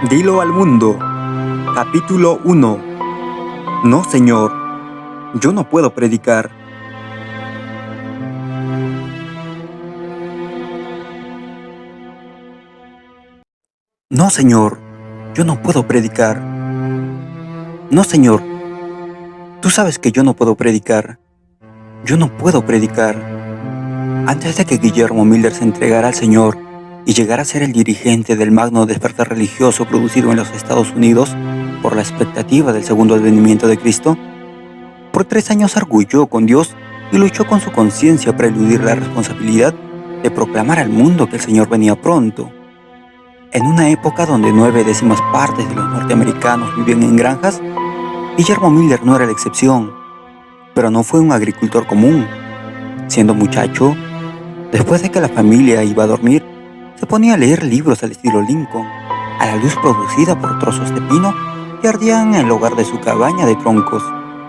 Dilo al mundo. Capítulo 1. No, Señor, yo no puedo predicar. No, Señor, yo no puedo predicar. No, Señor, tú sabes que yo no puedo predicar. Yo no puedo predicar. Antes de que Guillermo Miller se entregara al Señor y llegara a ser el dirigente del magno despertar religioso producido en los Estados Unidos por la expectativa del segundo advenimiento de Cristo, por 3 años arguyó con Dios y luchó con su conciencia para eludir la responsabilidad de proclamar al mundo que el Señor venía pronto. En una época donde 9/10 partes de los norteamericanos vivían en granjas, Guillermo Miller no era la excepción, pero no fue un agricultor común. Siendo muchacho, después de que la familia iba a dormir, se ponía a leer libros al estilo Lincoln, a la luz producida por trozos de pino que ardían en el hogar de su cabaña de troncos,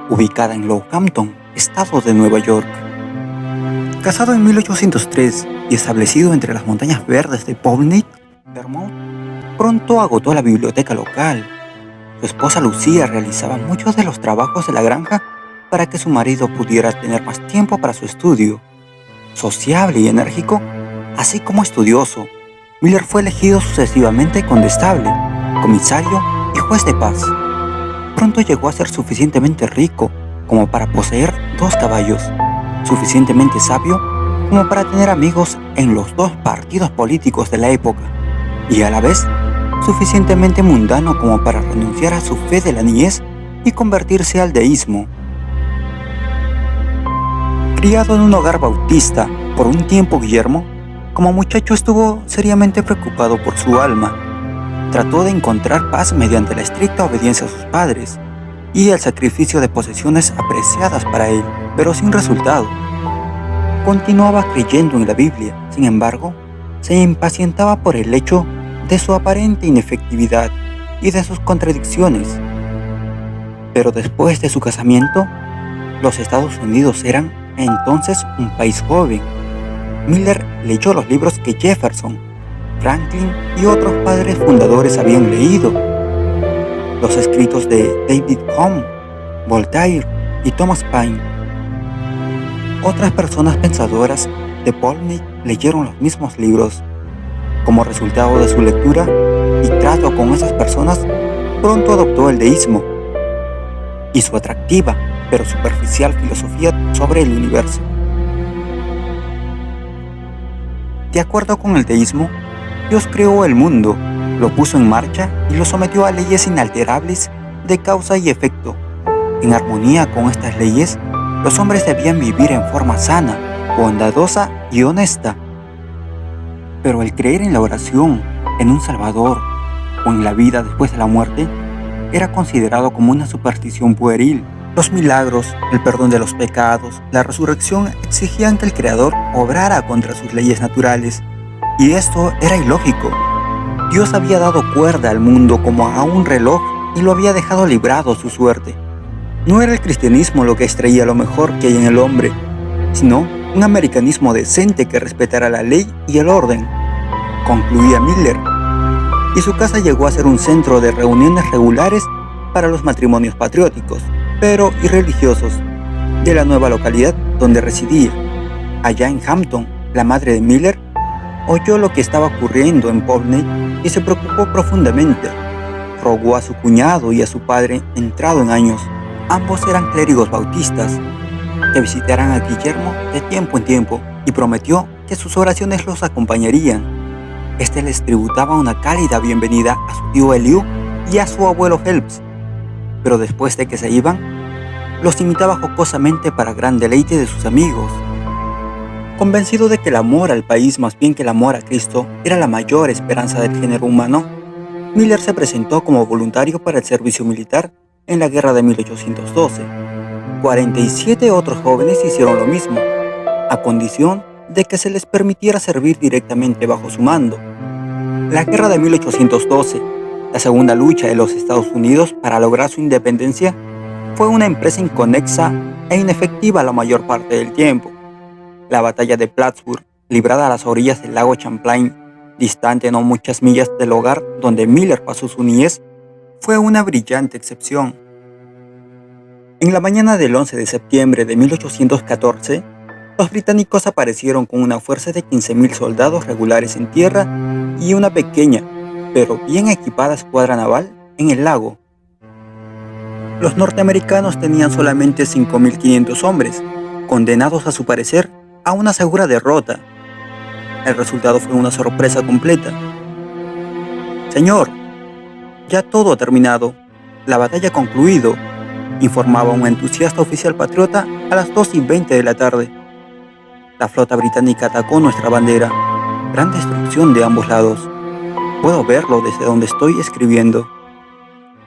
ubicada en Lowhampton, estado de Nueva York. Casado en 1803 y establecido entre las montañas verdes de Pawnees, Vermont, pronto agotó la biblioteca local. Su esposa Lucía realizaba muchos de los trabajos de la granja para que su marido pudiera tener más tiempo para su estudio. Sociable y enérgico, así como estudioso, Miller fue elegido sucesivamente condestable, comisario y juez de paz. Pronto llegó a ser suficientemente rico como para poseer 2 caballos, suficientemente sabio como para tener amigos en los 2 partidos políticos de la época, y a la vez suficientemente mundano como para renunciar a su fe de la niñez y convertirse al deísmo. Criado en un hogar bautista por un tiempo, Guillermo, como muchacho estuvo seriamente preocupado por su alma. Trató de encontrar paz mediante la estricta obediencia a sus padres y el sacrificio de posesiones apreciadas para él, pero sin resultado. Continuaba creyendo en la Biblia, sin embargo, se impacientaba por el hecho de su aparente inefectividad y de sus contradicciones. Pero después de su casamiento, los Estados Unidos eran entonces un país joven. Miller leyó los libros que Jefferson, Franklin y otros padres fundadores habían leído, los escritos de David Hume, Voltaire y Thomas Paine. Otras personas pensadoras de Pawnees leyeron los mismos libros. Como resultado de su lectura y trato con esas personas, pronto adoptó el deísmo y su atractiva pero superficial filosofía sobre el universo. De acuerdo con el deísmo, Dios creó el mundo, lo puso en marcha y lo sometió a leyes inalterables de causa y efecto. En armonía con estas leyes, los hombres debían vivir en forma sana, bondadosa y honesta. Pero el creer en la oración, en un Salvador o en la vida después de la muerte era considerado como una superstición pueril. Los milagros, el perdón de los pecados, la resurrección exigían que el Creador obrara contra sus leyes naturales, y esto era ilógico. Dios había dado cuerda al mundo como a un reloj y lo había dejado librado a su suerte. No era el cristianismo lo que extraía lo mejor que hay en el hombre, sino un americanismo decente que respetara la ley y el orden, concluía Miller, y su casa llegó a ser un centro de reuniones regulares para los matrimonios patrióticos, pero irreligiosos, de la nueva localidad donde residía. Allá en Hampton, la madre de Miller oyó lo que estaba ocurriendo en Pawnees y se preocupó profundamente. Rogó a su cuñado y a su padre, entrado en años, ambos eran clérigos bautistas, que visitaran a Guillermo de tiempo en tiempo, y prometió que sus oraciones los acompañarían. Este les tributaba una cálida bienvenida a su tío Eliú y a su abuelo Phelps, pero después de que se iban, los imitaba jocosamente para gran deleite de sus amigos. Convencido de que el amor al país más bien que el amor a Cristo era la mayor esperanza del género humano, Miller se presentó como voluntario para el servicio militar en la guerra de 1812. 47 otros jóvenes hicieron lo mismo, a condición de que se les permitiera servir directamente bajo su mando. La guerra de 1812, la segunda lucha de los Estados Unidos para lograr su independencia, fue una empresa inconexa e inefectiva la mayor parte del tiempo. La batalla de Plattsburgh, librada a las orillas del lago Champlain distante no muchas millas del hogar donde Miller pasó su niñez, fue una brillante excepción. En la mañana del 11 de septiembre de 1814, los británicos aparecieron con una fuerza de 15.000 soldados regulares en tierra y una pequeña, pero bien equipada escuadra naval en el lago. Los norteamericanos tenían solamente 5.500 hombres, condenados a su parecer a una segura derrota. El resultado fue una sorpresa completa. «Señor, ya todo ha terminado, la batalla ha concluido», informaba un entusiasta oficial patriota a las 2:20 de la tarde. «La flota británica atacó nuestra bandera. Gran destrucción de ambos lados. Puedo verlo desde donde estoy escribiendo.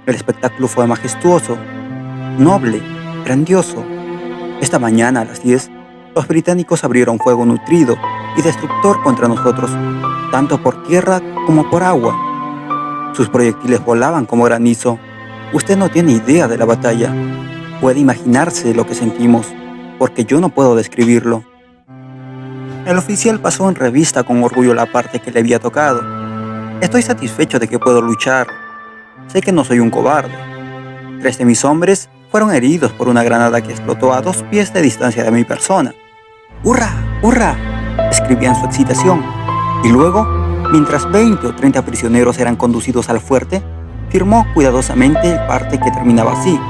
El espectáculo fue majestuoso, noble, grandioso. Esta mañana a las 10, los británicos abrieron fuego nutrido y destructor contra nosotros, tanto por tierra como por agua. Sus proyectiles volaban como granizo. Usted no tiene idea de la batalla. Puede imaginarse lo que sentimos, porque yo no puedo describirlo». El oficial pasó en revista con orgullo la parte que le había tocado. «Estoy satisfecho de que puedo luchar. Sé que no soy un cobarde. 3 de mis hombres fueron heridos por una granada que explotó a 2 pies de distancia de mi persona. ¡Hurra! ¡Hurra!», escribía en su excitación. Y luego, mientras 20 o 30 prisioneros eran conducidos al fuerte, firmó cuidadosamente el parte que terminaba así: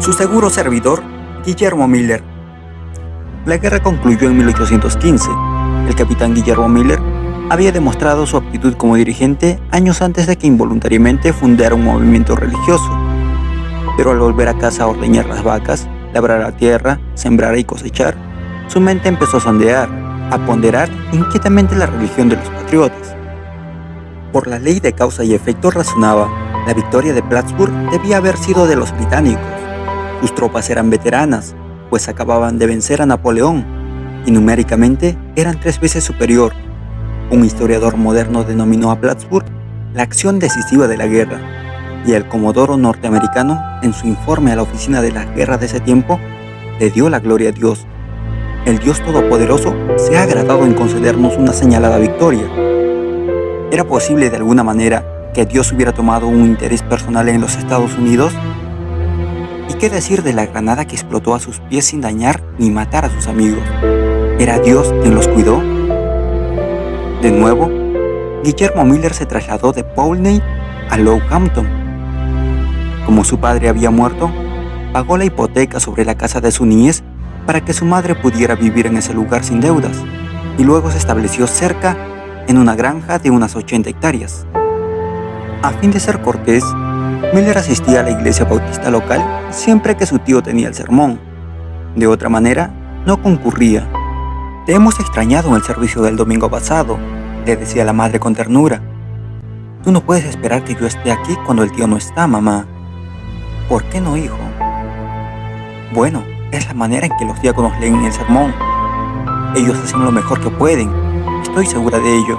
«Su seguro servidor, Guillermo Miller». La guerra concluyó en 1815. El capitán Guillermo Miller había demostrado su aptitud como dirigente años antes de que involuntariamente fundara un movimiento religioso. Pero al volver a casa a ordeñar las vacas, labrar la tierra, sembrar y cosechar, su mente empezó a sondear, a ponderar inquietamente la religión de los patriotas. Por la ley de causa y efecto razonaba, la victoria de Plattsburgh debía haber sido de los británicos. Sus tropas eran veteranas, pues acababan de vencer a Napoleón, y numéricamente eran 3 veces superior. Un historiador moderno denominó a Plattsburgh la acción decisiva de la guerra, y el comodoro norteamericano, en su informe a la oficina de la guerra de ese tiempo, le dio la gloria a Dios. «El Dios Todopoderoso se ha agradado en concedernos una señalada victoria». ¿Era posible de alguna manera que Dios hubiera tomado un interés personal en los Estados Unidos? ¿Y qué decir de la granada que explotó a sus pies sin dañar ni matar a sus amigos? ¿Era Dios quien los cuidó? De nuevo, Guillermo Miller se trasladó de Poultney a Lowehampton. Como su padre había muerto, pagó la hipoteca sobre la casa de su niñez para que su madre pudiera vivir en ese lugar sin deudas, y luego se estableció cerca en una granja de unas 80 hectáreas. A fin de ser cortés, Miller asistía a la iglesia bautista local siempre que su tío tenía el sermón. De otra manera, no concurría. «Te hemos extrañado en el servicio del domingo pasado», le decía la madre con ternura. «Tú no puedes esperar que yo esté aquí cuando el tío no está, mamá». «¿Por qué no, hijo?». «Bueno, es la manera en que los diáconos leen el sermón. Ellos hacen lo mejor que pueden, estoy segura de ello.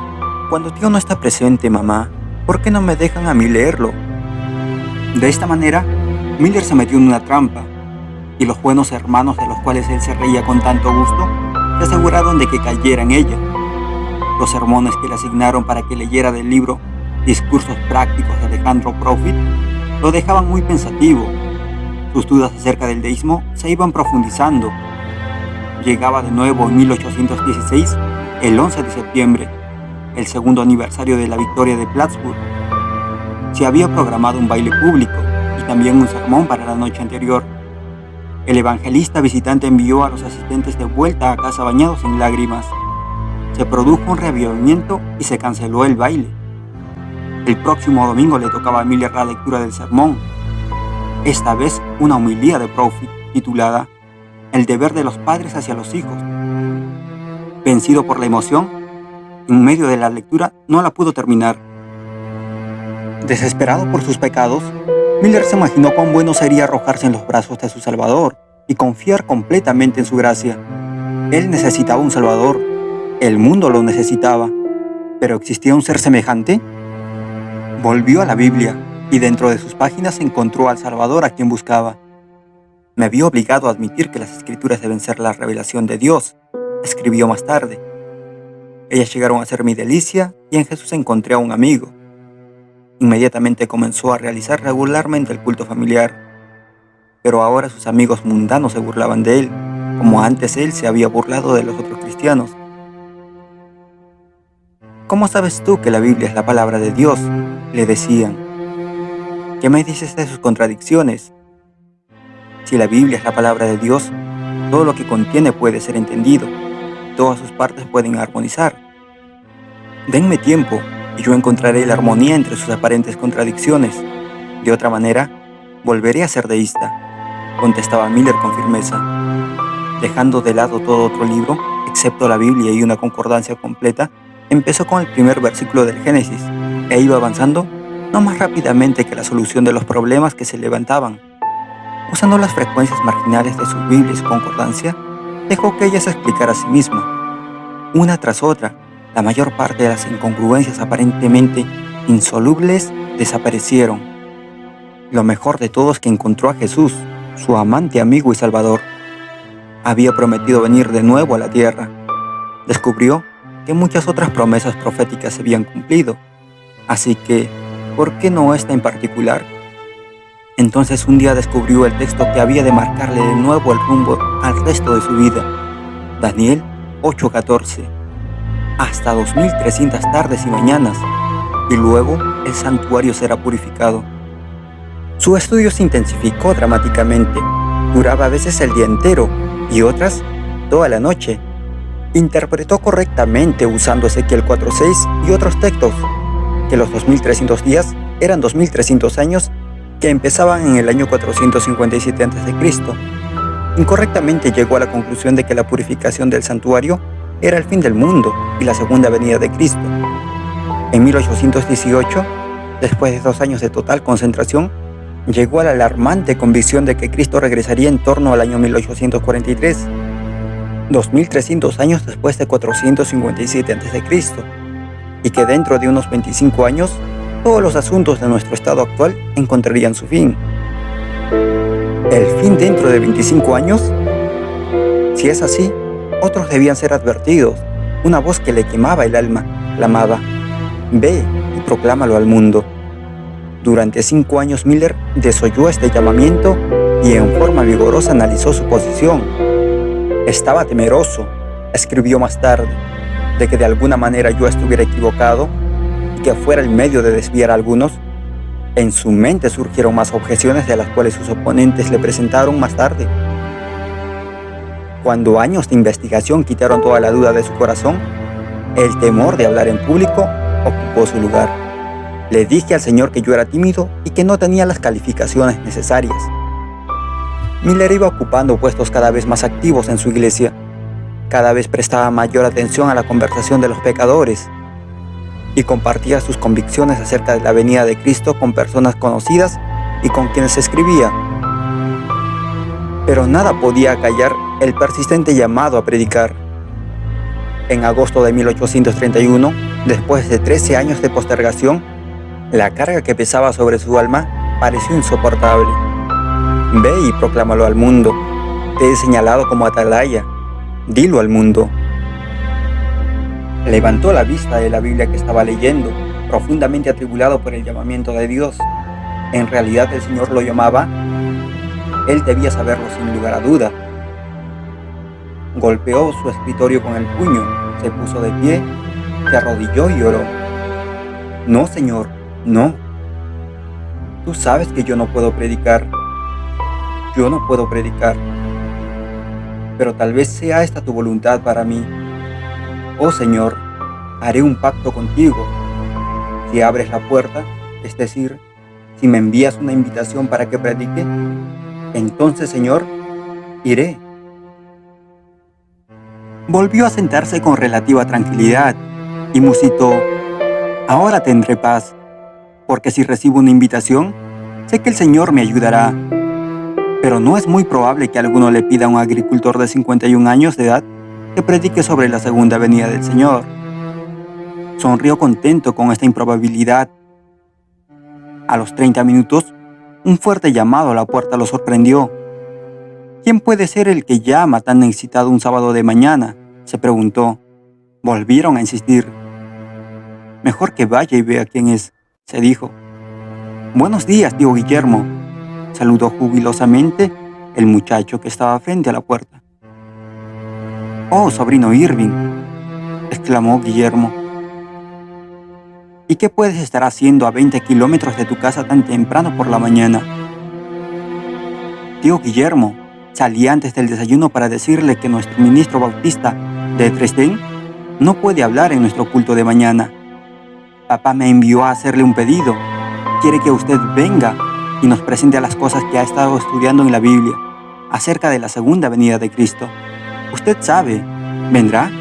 Cuando tío no está presente, mamá, ¿por qué no me dejan a mí leerlo?». De esta manera, Miller se metió en una trampa, y los buenos hermanos de los cuales él se reía con tanto gusto, se aseguraron de que cayera en ella. Los sermones que le asignaron para que leyera del libro Discursos Prácticos de Alejandro Profit lo dejaban muy pensativo. Sus dudas acerca del deísmo se iban profundizando. Llegaba de nuevo en 1816, el 11 de septiembre, el segundo aniversario de la victoria de Plattsburgh. Se había programado un baile público y también un sermón para la noche anterior. El evangelista visitante envió a los asistentes de vuelta a casa bañados en lágrimas. Se produjo un reavivamiento y se canceló el baile. El próximo domingo le tocaba a Miller la lectura del sermón. Esta vez una homilía de Profit titulada «El deber de los padres hacia los hijos». Vencido por la emoción, en medio de la lectura no la pudo terminar. Desesperado por sus pecados, Miller se imaginó cuán bueno sería arrojarse en los brazos de su Salvador y confiar completamente en su gracia. Él necesitaba un Salvador, el mundo lo necesitaba, pero ¿existía un ser semejante? Volvió a la Biblia y dentro de sus páginas encontró al Salvador a quien buscaba. «Me vi obligado a admitir que las Escrituras deben ser la revelación de Dios», escribió más tarde. Ellas llegaron a ser mi delicia y en Jesús encontré a un amigo. Inmediatamente comenzó a realizar regularmente el culto familiar, pero ahora sus amigos mundanos se burlaban de él, como antes él se había burlado de los otros cristianos. ¿Cómo sabes tú que la Biblia es la palabra de Dios?, le decían. ¿Qué me dices de sus contradicciones? Si la Biblia es la palabra de Dios, todo lo que contiene puede ser entendido, todas sus partes pueden armonizar. Denme tiempo y yo encontraré la armonía entre sus aparentes contradicciones. De otra manera, volveré a ser deísta, contestaba Miller con firmeza. Dejando de lado todo otro libro, excepto la Biblia y una concordancia completa, empezó con el primer versículo del Génesis e iba avanzando no más rápidamente que la solución de los problemas que se levantaban. Usando las frecuencias marginales de sus Biblia y su concordancia, dejó que ella se explicara a sí misma. Una tras otra, la mayor parte de las incongruencias aparentemente insolubles desaparecieron. Lo mejor de todo es que encontró a Jesús, su amante, amigo y salvador. Había prometido venir de nuevo a la tierra. Descubrió que muchas otras promesas proféticas se habían cumplido. Así que, ¿por qué no esta en particular? Entonces un día descubrió el texto que había de marcarle de nuevo el rumbo al resto de su vida. Daniel 8:14. Hasta 2300 tardes y mañanas, y luego el santuario será purificado. Su estudio se intensificó dramáticamente. Duraba a veces el día entero y otras toda la noche. Interpretó correctamente usando Ezequiel 4:6 y otros textos, que los 2300 días eran 2300 años que empezaban en el año 457 a.C. Incorrectamente llegó a la conclusión de que la purificación del santuario era el fin del mundo y la segunda venida de Cristo. En 1818, después de 2 años de total concentración, llegó a la alarmante convicción de que Cristo regresaría en torno al año 1843, 2300 años después de 457 a.C., y que dentro de unos 25 años, todos los asuntos de nuestro estado actual encontrarían su fin. ¿El fin dentro de 25 años? Si es así, otros debían ser advertidos. Una voz que le quemaba el alma clamaba: «Ve y proclámalo al mundo». Durante 5 años Miller desoyó este llamamiento y en forma vigorosa analizó su posición. Estaba temeroso, escribió más tarde, de que de alguna manera yo estuviera equivocado y que fuera el medio de desviar a algunos. En su mente surgieron más objeciones de las cuales sus oponentes le presentaron más tarde. Cuando años de investigación quitaron toda la duda de su corazón, el temor de hablar en público ocupó su lugar. Le dije al Señor que yo era tímido y que no tenía las calificaciones necesarias. Miller iba ocupando puestos cada vez más activos en su iglesia. Cada vez prestaba mayor atención a la conversación de los pecadores y compartía sus convicciones acerca de la venida de Cristo con personas conocidas y con quienes escribía. Pero nada podía acallar el persistente llamado a predicar. En agosto de 1831, después de 13 años de postergación, la carga que pesaba sobre su alma pareció insoportable. Ve y proclámalo al mundo. Te he señalado como atalaya. Dilo al mundo. Levantó la vista de la Biblia que estaba leyendo, profundamente atribulado por el llamamiento de Dios. En realidad el Señor lo llamaba. Él debía saberlo sin lugar a duda. Golpeó su escritorio con el puño, se puso de pie, se arrodilló y oró. No, Señor, no. Tú sabes que yo no puedo predicar. Yo no puedo predicar. Pero tal vez sea esta tu voluntad para mí. Oh Señor, haré un pacto contigo. Si abres la puerta, es decir, si me envías una invitación para que predique, entonces, Señor, iré. Volvió a sentarse con relativa tranquilidad y musitó: ahora tendré paz, porque si recibo una invitación, sé que el Señor me ayudará. Pero no es muy probable que alguno le pida a un agricultor de 51 años de edad que predique sobre la segunda venida del Señor. Sonrió contento con esta improbabilidad. A los 30 minutos, un fuerte llamado a la puerta lo sorprendió. ¿Quién puede ser el que llama tan excitado un sábado de mañana?, se preguntó. Volvieron a insistir. Mejor que vaya y vea quién es, se dijo. Buenos días, tío Guillermo, saludó jubilosamente el muchacho que estaba frente a la puerta. Oh, sobrino Irving, exclamó Guillermo. ¿Y qué puedes estar haciendo a 20 kilómetros de tu casa tan temprano por la mañana? Tío Guillermo, salí antes del desayuno para decirle que nuestro ministro bautista de Dresden no puede hablar en nuestro culto de mañana. Papá me envió a hacerle un pedido. Quiere que usted venga y nos presente las cosas que ha estado estudiando en la Biblia acerca de la segunda venida de Cristo. ¿Usted sabe? ¿Vendrá?